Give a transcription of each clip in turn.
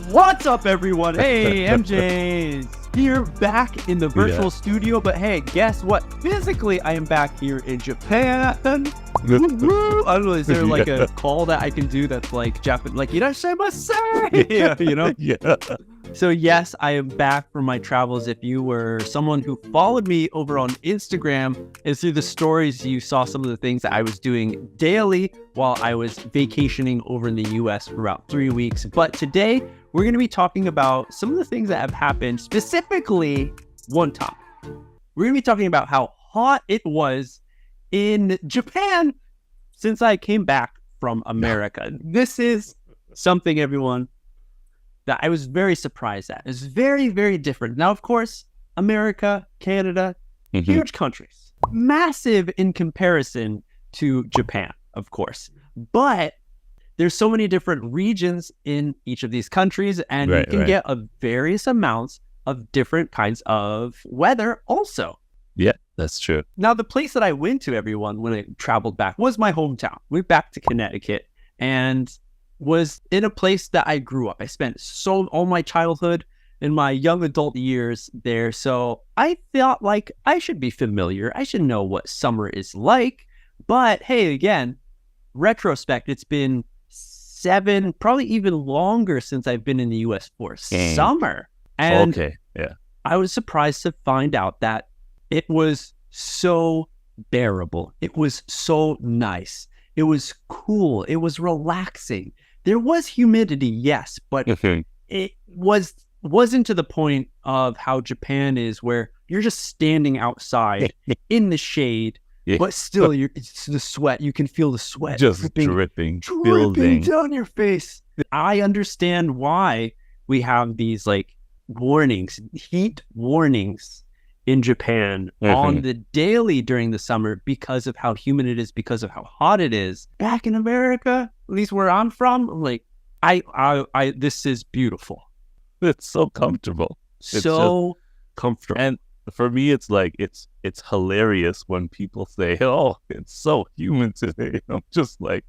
What's up, everyone? Hey, MJ here, back in the virtual studio. But hey, guess what? Physically, I am back here in Japan. I don't know, is there like a call that I can do that's like Japanese, like irashaimase? Yeah, you know? Yeah. So yes, I am back from my travels. If you were someone who followed me over on Instagram and through the stories, you saw some of the things that I was doing daily while I was vacationing over in the US for about 3 weeks. But today, we're going to be talking about some of the things that have happened, specifically one topic. We're going to be talking about how hot it was in Japan since I came back from America. This is something, everyone, that I was very surprised at. It's very, very different. Now, of course, America, Canada, huge countries, massive in comparison to Japan, of course. But there's so many different regions in each of these countries, and you can get a various amounts of different kinds of weather also. Yeah, that's true. Now, the place that I went to, everyone, when I traveled back was my hometown. Went back to Connecticut and was in a place that I grew up. I spent all my childhood and my young adult years there. So I felt like I should be familiar. I should know what summer is like. But hey, again, retrospect, it's been 7, probably even longer since I've been in the US for summer. And I was surprised to find out that it was so bearable. It was so nice. It was cool. It was relaxing. There was humidity, yes, but it wasn't to the point of how Japan is, where you're just standing outside in the shade, but still it's the sweat. You can feel the sweat just dripping down your face. I understand why we have these like warnings, heat warnings in Japan on the daily during the summer because of how humid it is, because of how hot it is. Back in America, at least where I'm from, I'm like, I this is beautiful. It's so comfortable. It's so comfortable. And for me, it's like, it's hilarious when people say, oh, it's so humid today. I'm just like,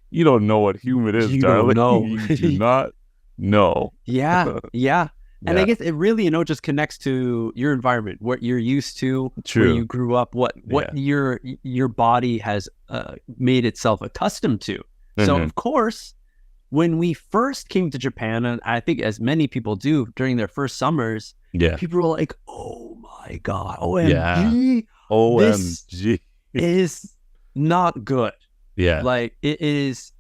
you don't know what humid is, darling. You do not know. Yeah. And I guess it really, just connects to your environment, what you're used to, where you grew up, what your body has made itself accustomed to. So, of course, when we first came to Japan, and I think as many people do during their first summers, people were like, oh my God, OMG. OMG. This is not good. Yeah. Like, it is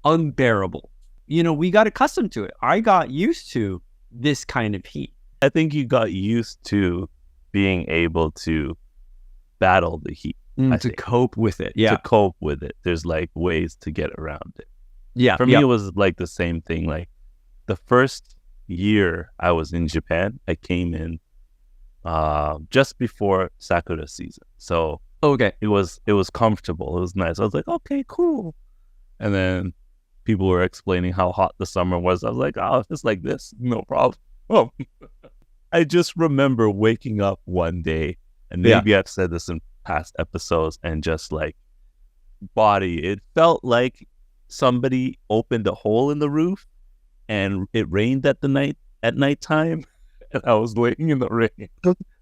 unbearable. We got accustomed to it. I got used to this kind of heat. I think you got used to being able to battle the heat. To cope with it. Yeah. To cope with it. There's like ways to get around it. Yeah. For me, it was like the same thing. Like the first year I was in Japan, I came in just before Sakura season. So it was comfortable. It was nice. I was like, okay, cool. And then people were explaining how hot the summer was. I was like, oh, it's like this, no problem. Oh. I just remember waking up one day, and maybe I've said this in past episodes, and just like it felt like somebody opened a hole in the roof and it rained at nighttime, and I was laying in the rain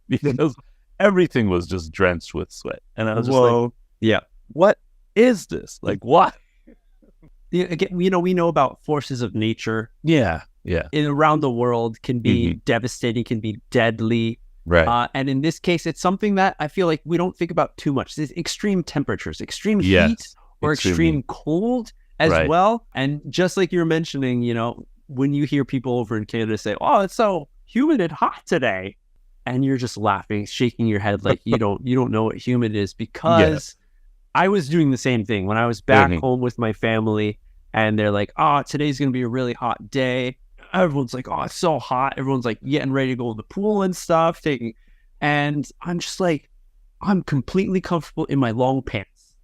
because everything was just drenched with sweat. And I was just like, what is this? Like, why? Again, we know about forces of nature. Yeah. Around the world can be devastating, can be deadly. Right. And in this case, it's something that I feel like we don't think about too much. There's extreme temperatures, extreme heat, or extreme cold as well. And just like you're mentioning, when you hear people over in Canada say, oh, it's so humid and hot today, and you're just laughing, shaking your head like you don't know what humid is, because I was doing the same thing when I was back home with my family, and they're like, oh, today's going to be a really hot day. Everyone's like, oh, it's so hot. Everyone's like getting ready to go to the pool and stuff. And I'm just like, I'm completely comfortable in my long pants.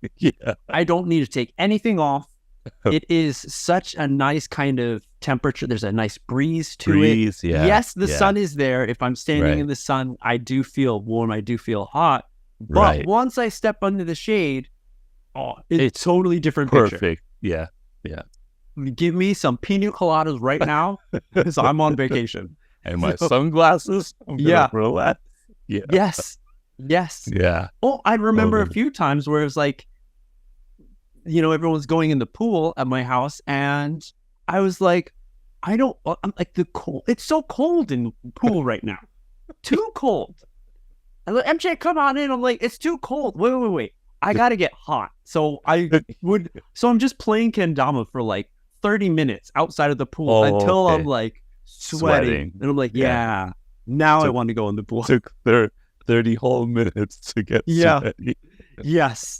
I don't need to take anything off. It is such a nice kind of temperature. There's a nice breeze to it. Yes, the sun is there. If I'm standing in the sun, I do feel warm. I do feel hot. But once I step under the shade, it's totally different picture. Perfect. Yeah. give me some pina coladas right now because I'm on vacation. And my sunglasses. I'm gonna relax. Yeah. Yes. Yeah. Oh, I remember a few times where it was like, everyone's going in the pool at my house, and I was like, I'm like, the cold. It's so cold in the pool right now. Too cold. I'm like, MJ, come on in. I'm like, it's too cold. Wait. I gotta get hot. So I'm just playing kendama for like 30 minutes outside of the pool until I'm like sweating. And I'm like, now I want to go in the pool. Took 30 whole minutes to get sweaty. Yes.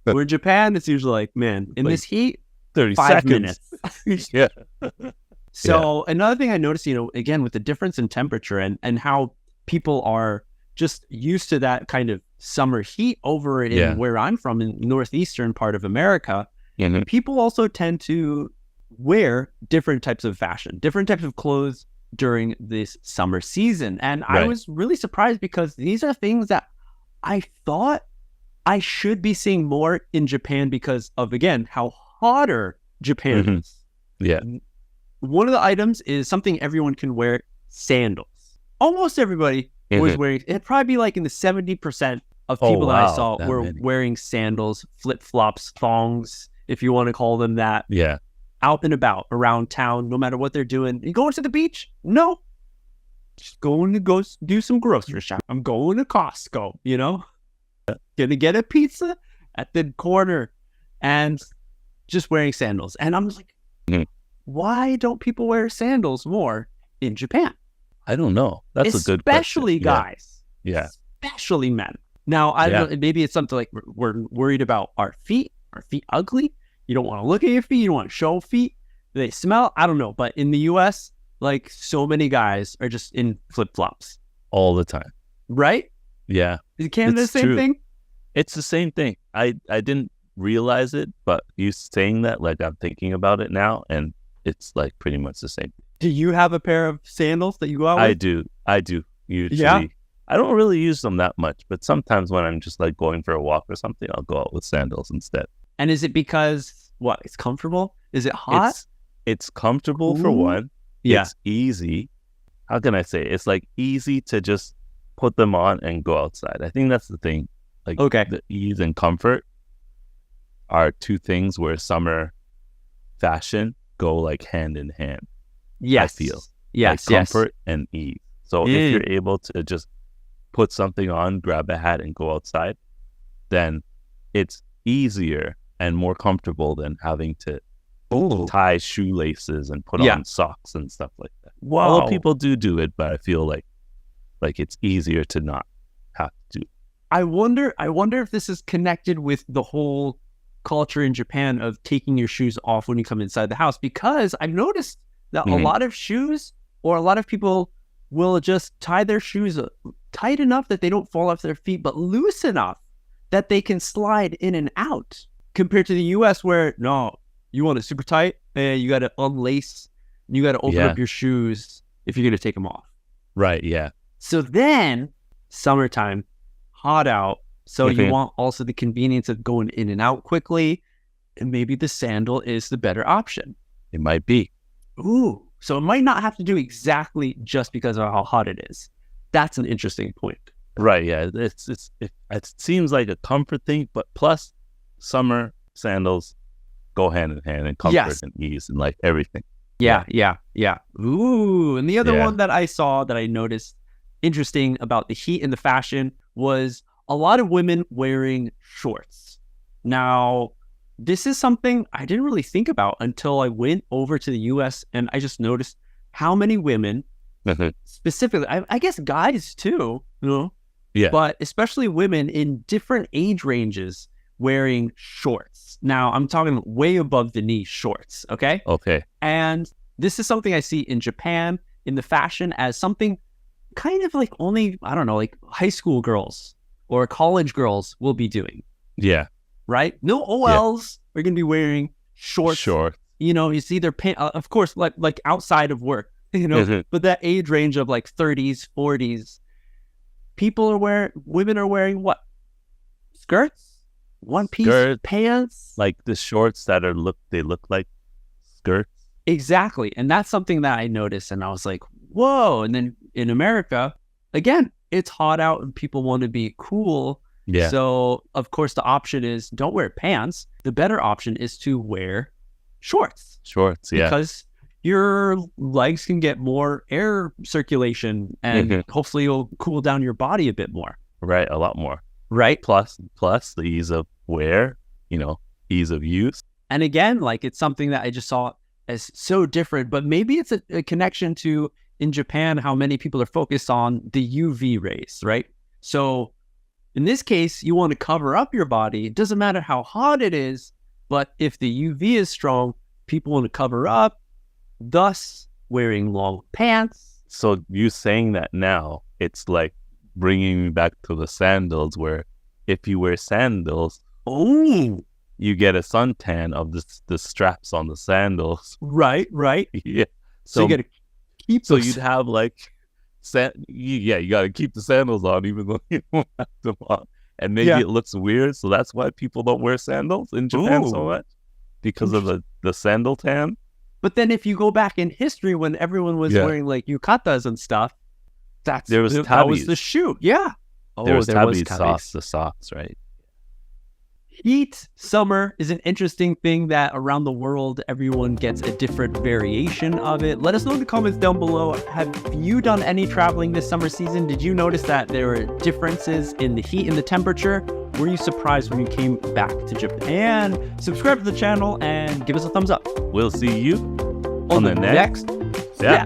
We're in Japan, it's usually like, man, in this heat, 30 5 seconds. minutes. Yeah. So another thing I noticed, again, with the difference in temperature and how people are just used to that kind of summer heat over in where I'm from, in northeastern part of America, people also tend to wear different types of fashion, different types of clothes during this summer season. And I was really surprised because these are things that I thought I should be seeing more in Japan because of, again, how hotter Japan is. Yeah. One of the items is something everyone can wear, sandals. Almost everybody was wearing, it'd probably be like in the 70% of people that I saw were wearing sandals, flip-flops, thongs, if you want to call them that. Yeah. Out and about around town, no matter what they're doing. You going to the beach? No. Just going to go do some grocery shopping. I'm going to Costco, Gonna get a pizza at the corner and just wearing sandals. And I'm like, why don't people wear sandals more in Japan? I don't know. That's a good question. Especially guys. Yeah. Especially men. Now, I don't know, maybe it's something like we're worried about our feet ugly. You don't want to look at your feet. You don't want to show feet. They smell. I don't know. But in the US, like, so many guys are just in flip-flops. All the time. Right? Yeah. Is Canada the same thing? It's the same thing. I didn't realize it, but you saying that, like, I'm thinking about it now, and it's like pretty much the same. Do you have a pair of sandals that you go out with? I do. Usually. Yeah? I don't really use them that much, but sometimes when I'm just like going for a walk or something, I'll go out with sandals instead. And is it because, it's comfortable? Is it hot? It's comfortable for one. Yeah. It's easy. How can I say it? It's like easy to just put them on and go outside. I think that's the thing. Like, the ease and comfort are two things where summer fashion go like hand in hand. Yes. I feel. Yes. Like comfort and ease. So if you're able to just put something on, grab a hat and go outside, then it's easier and more comfortable than having to tie shoelaces and put on socks and stuff like that. Wow. Although people do it, but I feel like it's easier to not have to. I wonder if this is connected with the whole culture in Japan of taking your shoes off when you come inside the house, because I've noticed that a lot of shoes, or a lot of people will just tie their shoes tight enough that they don't fall off their feet, but loose enough that they can slide in and out, compared to the US where, no, you want it super tight, and you got to unlace, you got to open up your shoes if you're going to take them off. Right, yeah. So then, summertime, hot out, so you want also the convenience of going in and out quickly, and maybe the sandal is the better option. It might be. Ooh, so it might not have to do exactly just because of how hot it is. That's an interesting point. Right, yeah. It seems like a comfort thing, but plus summer sandals go hand in hand in comfort and ease and like everything. Yeah. Ooh, and the other one that I saw that I noticed interesting about the heat and the fashion was a lot of women wearing shorts. Now, this is something I didn't really think about until I went over to the US, and I just noticed how many women, specifically, I guess guys too, but especially women in different age ranges wearing shorts. Now, I'm talking way above the knee shorts, okay? Okay. And this is something I see in Japan in the fashion as something kind of like only, I don't know, like high school girls or college girls will be doing. Yeah. Right? No OLs are going to be wearing shorts. Sure. You see their pants, of course, like outside of work, but that age range of like 30s, 40s, women are wearing what? Skirts? One piece pants? Like the shorts that look like skirts. Exactly. And that's something that I noticed. And I was like, whoa. And then in America, again, it's hot out and people want to be cool. Yeah. So, of course, the option is don't wear pants. The better option is to wear shorts. Shorts, yeah. Because your legs can get more air circulation and hopefully you'll cool down your body a bit more. Right, a lot more. Right. Plus the ease of wear, ease of use. And again, like it's something that I just saw as so different, but maybe it's a connection to in Japan, how many people are focused on the UV rays, right? So in this case, you want to cover up your body. It doesn't matter how hot it is, but if the UV is strong, people want to cover up, thus wearing long pants. So you saying that now, it's like bringing me back to the sandals, where if you wear sandals, you get a suntan of the straps on the sandals. Right. Yeah. So you got to keep. So you'd have like, you got to keep the sandals on even though you don't have them on. And maybe it looks weird, so that's why people don't wear sandals in Japan so much, because of the sandal tan. But then if you go back in history when everyone was wearing like yukatas and stuff, that was the shoe. Yeah. There was tabis, the socks, right? Heat summer is an interesting thing that around the world, everyone gets a different variation of it. Let us know in the comments down below. Have you done any traveling this summer season? Did you notice that there were differences in the heat and the temperature? Were you surprised when you came back to Japan? Subscribe to the channel and give us a thumbs up. We'll see you on the next. Yeah.